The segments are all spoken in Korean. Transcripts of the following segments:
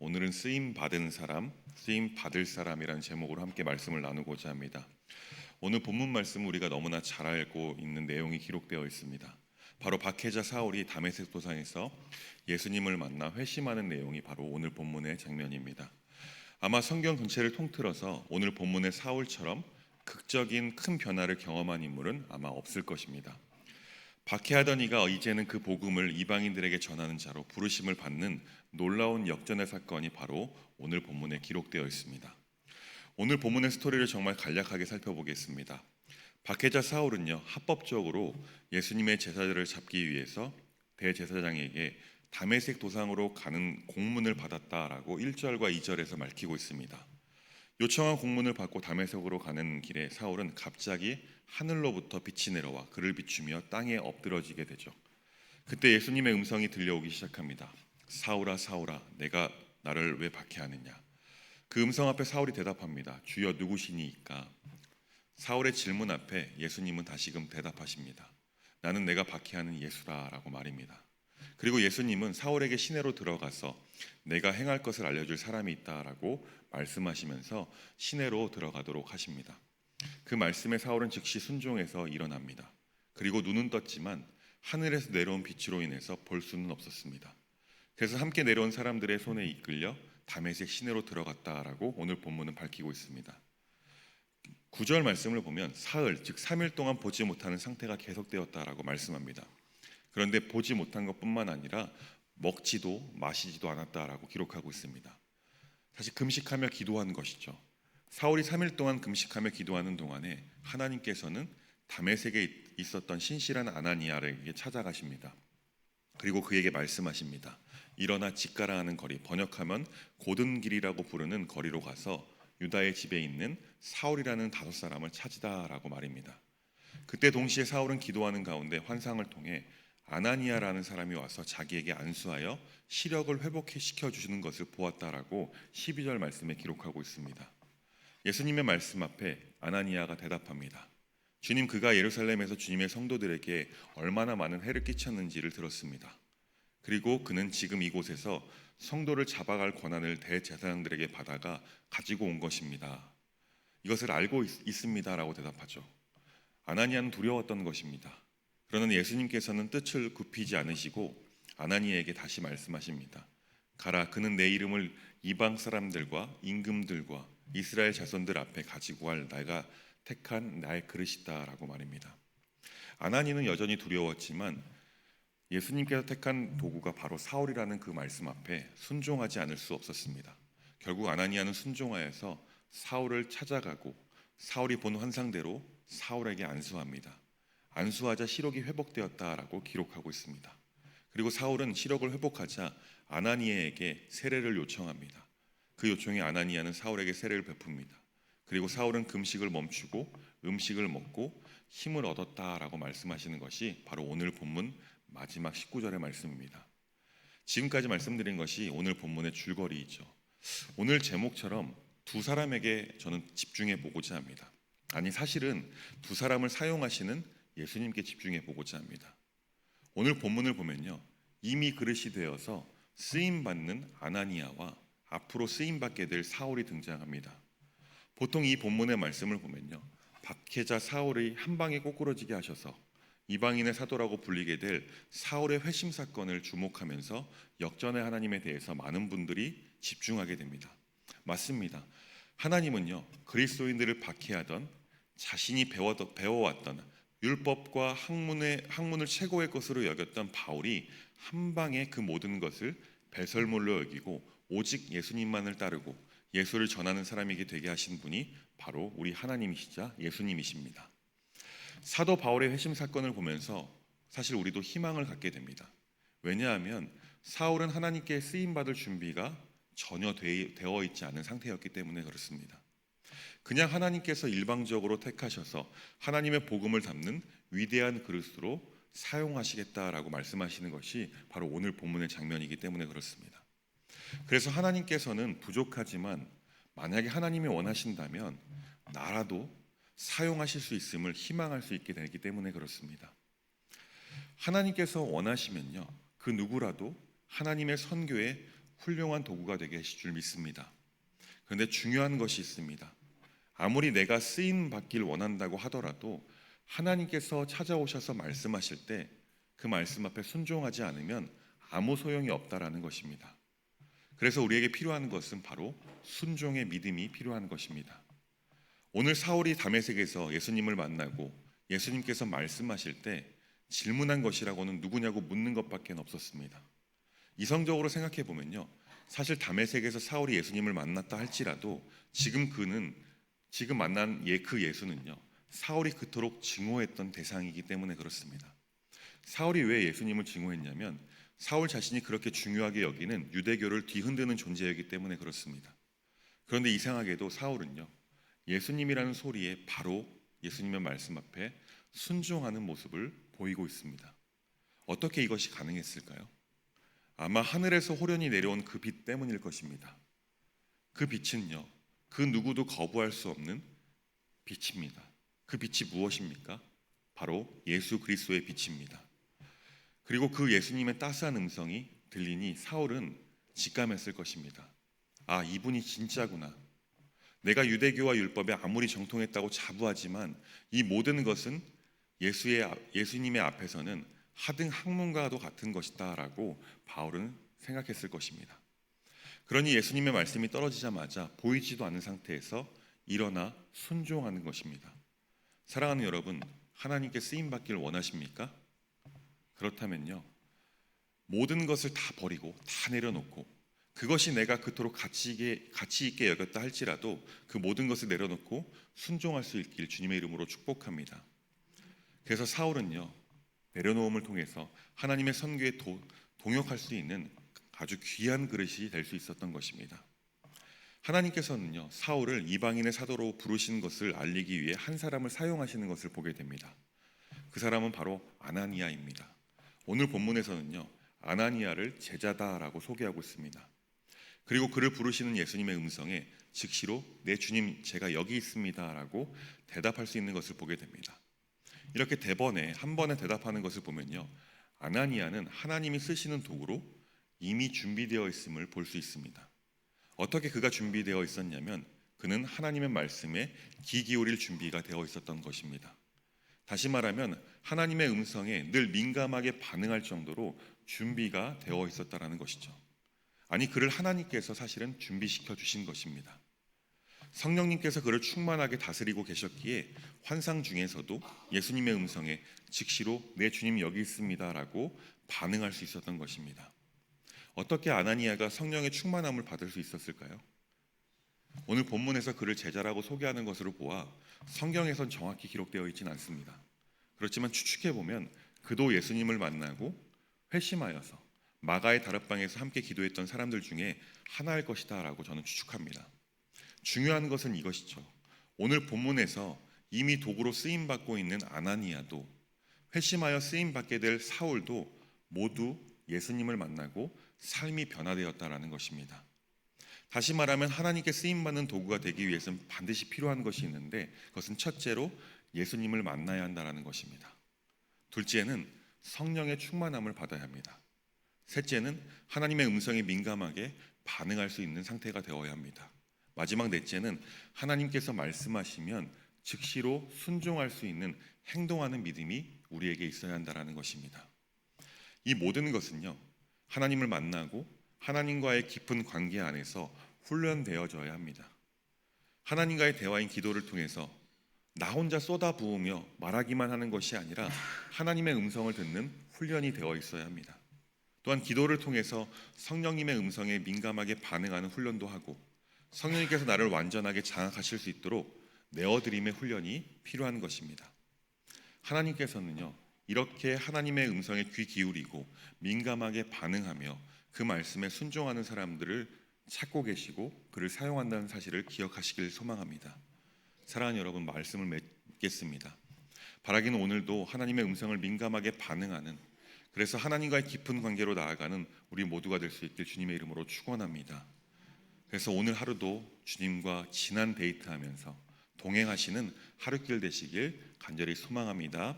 오늘은 쓰임 받은 사람, 쓰임 받을 사람이라는 제목으로 함께 말씀을 나누고자 합니다. 오늘 본문 말씀 우리가 너무나 잘 알고 있는 내용이 기록되어 있습니다. 바로 박해자 사울이 다메섹 도상에서 예수님을 만나 회심하는 내용이 바로 오늘 본문의 장면입니다. 아마 성경 전체를 통틀어서 오늘 본문의 사울처럼 극적인 큰 변화를 경험한 인물은 아마 없을 것입니다. 박해하던 이가 이제는 그 복음을 이방인들에게 전하는 자로 부르심을 받는 놀라운 역전의 사건이 바로 오늘 본문에 기록되어 있습니다. 오늘 본문의 스토리를 정말 간략하게 살펴보겠습니다. 박해자 사울은요, 합법적으로 예수님의 제자들을 잡기 위해서 대제사장에게 다메섹 도상으로 가는 공문을 받았다라고 1절과 2절에서 밝히고 있습니다. 요청한 공문을 받고 다메섹으로 가는 길에 사울은 갑자기 하늘로부터 빛이 내려와 그를 비추며 땅에 엎드러지게 되죠. 그때 예수님의 음성이 들려오기 시작합니다. 사울아 사울아 내가 나를 왜 박해하느냐. 그 음성 앞에 사울이 대답합니다. 주여 누구시니이까. 사울의 질문 앞에 예수님은 다시금 대답하십니다. 나는 내가 박해하는 예수다라고 말입니다. 그리고 예수님은 사울에게 시내로 들어가서 내가 행할 것을 알려줄 사람이 있다라고 말씀하시면서 시내로 들어가도록 하십니다. 그 말씀에 사울은 즉시 순종해서 일어납니다. 그리고 눈은 떴지만 하늘에서 내려온 빛으로 인해서 볼 수는 없었습니다. 그래서 함께 내려온 사람들의 손에 이끌려 다메섹 시내로 들어갔다라고 오늘 본문은 밝히고 있습니다. 9절 말씀을 보면 사흘, 즉 3일 동안 보지 못하는 상태가 계속되었다라고 말씀합니다. 그런데 보지 못한 것뿐만 아니라 먹지도 마시지도 않았다라고 기록하고 있습니다. 사실 금식하며 기도한 것이죠. 사울이 3일 동안 금식하며 기도하는 동안에 하나님께서는 다메섹에 있었던 신실한 아나니아에게 찾아가십니다. 그리고 그에게 말씀하십니다. 일어나 직가라 하는 거리, 번역하면 고든 길이라고 부르는 거리로 가서 유다의 집에 있는 사울이라는 5사람을 찾으다라고 말입니다. 그때 동시에 사울은 기도하는 가운데 환상을 통해 아나니아라는 사람이 와서 자기에게 안수하여 시력을 회복시켜 주시는 것을 보았다라고 12절 말씀에 기록하고 있습니다. 예수님의 말씀 앞에 아나니아가 대답합니다. 주님, 그가 예루살렘에서 주님의 성도들에게 얼마나 많은 해를 끼쳤는지를 들었습니다. 그리고 그는 지금 이곳에서 성도를 잡아갈 권한을 대제사장들에게 받아가 가지고 온 것입니다. 이것을 알고 있습니다라고 대답하죠. 아나니아는 두려웠던 것입니다. 그러나 예수님께서는 뜻을 굽히지 않으시고 아나니아에게 다시 말씀하십니다. 가라, 그는 내 이름을 이방 사람들과 임금들과 이스라엘 자손들 앞에 가지고 갈 내가 택한 나의 그릇이다라고 말입니다. 아나니아는 여전히 두려웠지만 예수님께서 택한 도구가 바로 사울이라는 그 말씀 앞에 순종하지 않을 수 없었습니다. 결국 아나니아는 순종하여서 사울을 찾아가고 사울이 본 환상대로 사울에게 안수합니다. 안수하자 시력이 회복되었다라고 기록하고 있습니다. 그리고 사울은 시력을 회복하자 아나니아에게 세례를 요청합니다. 그 요청에 아나니아는 사울에게 세례를 베풉니다. 그리고 사울은 금식을 멈추고 음식을 먹고 힘을 얻었다라고 말씀하시는 것이 바로 오늘 본문 마지막 19절의 말씀입니다. 지금까지 말씀드린 것이 오늘 본문의 줄거리이죠. 오늘 제목처럼 두 사람에게 저는 집중해 보고자 합니다. 아니, 사실은 두 사람을 사용하시는 예수님께 집중해 보고자 합니다. 오늘 본문을 보면요, 이미 그릇이 되어서 쓰임받는 아나니아와 앞으로 쓰임받게 될 사울이 등장합니다. 보통 이 본문의 말씀을 보면요, 박해자 사울이 한 방에 꼬꾸러지게 하셔서 이방인의 사도라고 불리게 될 사울의 회심 사건을 주목하면서 역전의 하나님에 대해서 많은 분들이 집중하게 됩니다. 맞습니다. 하나님은요, 그리스도인들을 박해하던 자신이 배워왔던 율법과 학문을 최고의 것으로 여겼던 바울이 한 방에 그 모든 것을 배설물로 여기고 오직 예수님만을 따르고 예수를 전하는 사람에게 되게 하신 분이 바로 우리 하나님이시자 예수님이십니다. 사도 바울의 회심 사건을 보면서 사실 우리도 희망을 갖게 됩니다. 왜냐하면 사울은 하나님께 쓰임받을 준비가 전혀 되어 있지 않은 상태였기 때문에 그렇습니다. 그냥 하나님께서 일방적으로 택하셔서 하나님의 복음을 담는 위대한 그릇으로 사용하시겠다라고 말씀하시는 것이 바로 오늘 본문의 장면이기 때문에 그렇습니다. 그래서 하나님께서는 부족하지만 만약에 하나님이 원하신다면 나라도 사용하실 수 있음을 희망할 수 있게 되기 때문에 그렇습니다. 하나님께서 원하시면요, 그 누구라도 하나님의 선교에 훌륭한 도구가 되게 하실 줄 믿습니다. 그런데 중요한 것이 있습니다. 아무리 내가 쓰임 받길 원한다고 하더라도 하나님께서 찾아오셔서 말씀하실 때 그 말씀 앞에 순종하지 않으면 아무 소용이 없다라는 것입니다. 그래서 우리에게 필요한 것은 바로 순종의 믿음이 필요한 것입니다. 오늘 사울이 다메섹에서 예수님을 만나고 예수님께서 말씀하실 때 질문한 것이라고는 누구냐고 묻는 것밖에 없었습니다. 이성적으로 생각해 보면요, 사실 다메섹에서 사울이 예수님을 만났다 할지라도 지금 만난 그 예수는요, 사울이 그토록 증오했던 대상이기 때문에 그렇습니다. 사울이 왜 예수님을 증오했냐면 사울 자신이 그렇게 중요하게 여기는 유대교를 뒤흔드는 존재이기 때문에 그렇습니다. 그런데 이상하게도 사울은요, 예수님이라는 소리에 바로 예수님의 말씀 앞에 순종하는 모습을 보이고 있습니다. 어떻게 이것이 가능했을까요? 아마 하늘에서 호련히 내려온 그 빛 때문일 것입니다. 그 빛은요, 그 누구도 거부할 수 없는 빛입니다. 그 빛이 무엇입니까? 바로 예수 그리스도의 빛입니다. 그리고 그 예수님의 따스한 음성이 들리니 사울은 직감했을 것입니다. 아, 이분이 진짜구나. 내가 유대교와 율법에 아무리 정통했다고 자부하지만 이 모든 것은 예수님의 앞에서는 하등 학문과도 같은 것이다 라고 바울은 생각했을 것입니다. 그러니 예수님의 말씀이 떨어지자마자 보이지도 않는 상태에서 일어나 순종하는 것입니다. 사랑하는 여러분, 하나님께 쓰임받기를 원하십니까? 그렇다면요, 모든 것을 다 버리고 다 내려놓고 그것이 내가 그토록 가치 있게 여겼다 할지라도 그 모든 것을 내려놓고 순종할 수 있길 주님의 이름으로 축복합니다. 그래서 사울은요, 내려놓음을 통해서 하나님의 선교에 동역할 수 있는 아주 귀한 그릇이 될 수 있었던 것입니다. 하나님께서는요, 사울을 이방인의 사도로 부르신 것을 알리기 위해 한 사람을 사용하시는 것을 보게 됩니다. 그 사람은 바로 아나니아입니다. 오늘 본문에서는요, 아나니아를 제자다라고 소개하고 있습니다. 그리고 그를 부르시는 예수님의 음성에 즉시로 네 주님, 제가 여기 있습니다라고 대답할 수 있는 것을 보게 됩니다. 이렇게 한 번에 대답하는 것을 보면요, 아나니아는 하나님이 쓰시는 도구로 이미 준비되어 있음을 볼 수 있습니다. 어떻게 그가 준비되어 있었냐면 그는 하나님의 말씀에 귀 기울일 준비가 되어 있었던 것입니다. 다시 말하면 하나님의 음성에 늘 민감하게 반응할 정도로 준비가 되어 있었다라는 것이죠. 아니, 그를 하나님께서 사실은 준비시켜 주신 것입니다. 성령님께서 그를 충만하게 다스리고 계셨기에 환상 중에서도 예수님의 음성에 즉시로 네 주님 여기 있습니다라고 반응할 수 있었던 것입니다. 어떻게 아나니아가 성령의 충만함을 받을 수 있었을까요? 오늘 본문에서 그를 제자라고 소개하는 것으로 보아 성경에선 정확히 기록되어 있지는 않습니다. 그렇지만 추측해보면 그도 예수님을 만나고 회심하여서 마가의 다락방에서 함께 기도했던 사람들 중에 하나일 것이다 라고 저는 추측합니다. 중요한 것은 이것이죠. 오늘 본문에서 이미 도구로 쓰임받고 있는 아나니아도 회심하여 쓰임받게 될 사울도 모두 예수님을 만나고 삶이 변화되었다라는 것입니다. 다시 말하면 하나님께 쓰임받는 도구가 되기 위해서는 반드시 필요한 것이 있는데 그것은 첫째로 예수님을 만나야 한다는 것입니다. 둘째는 성령의 충만함을 받아야 합니다. 셋째는 하나님의 음성에 민감하게 반응할 수 있는 상태가 되어야 합니다. 마지막 넷째는 하나님께서 말씀하시면 즉시로 순종할 수 있는 행동하는 믿음이 우리에게 있어야 한다는 것입니다. 이 모든 것은요, 하나님을 만나고 하나님과의 깊은 관계 안에서 훈련되어져야 합니다. 하나님과의 대화인 기도를 통해서 나 혼자 쏟아부으며 말하기만 하는 것이 아니라 하나님의 음성을 듣는 훈련이 되어 있어야 합니다. 또한 기도를 통해서 성령님의 음성에 민감하게 반응하는 훈련도 하고 성령님께서 나를 완전하게 장악하실 수 있도록 내어드림의 훈련이 필요한 것입니다. 하나님께서는요, 이렇게 하나님의 음성에 귀 기울이고 민감하게 반응하며 그 말씀에 순종하는 사람들을 찾고 계시고 그를 사용한다는 사실을 기억하시길 소망합니다. 사랑하는 여러분, 말씀을 맺겠습니다. 바라기는 오늘도 하나님의 음성을 민감하게 반응하는, 그래서 하나님과의 깊은 관계로 나아가는 우리 모두가 될 수 있길 주님의 이름으로 축원합니다. 그래서 오늘 하루도 주님과 진한 데이트하면서 동행하시는 하루길 되시길 간절히 소망합니다.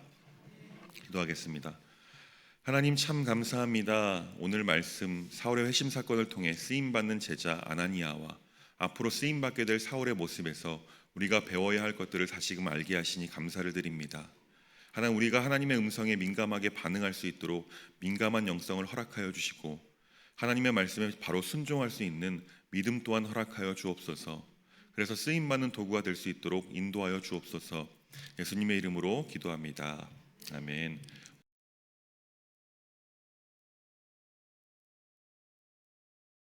기도하겠습니다. 하나님 참 감사합니다. 오늘 말씀 사울의 회심 사건을 통해 쓰임받는 제자 아나니아와 앞으로 쓰임받게 될 사울의 모습에서 우리가 배워야 할 것들을 다시금 알게 하시니 감사를 드립니다. 하나님, 우리가 하나님의 음성에 민감하게 반응할 수 있도록 민감한 영성을 허락하여 주시고 하나님의 말씀에 바로 순종할 수 있는 믿음 또한 허락하여 주옵소서. 그래서 쓰임받는 도구가 될 수 있도록 인도하여 주옵소서. 예수님의 이름으로 기도합니다. 아멘.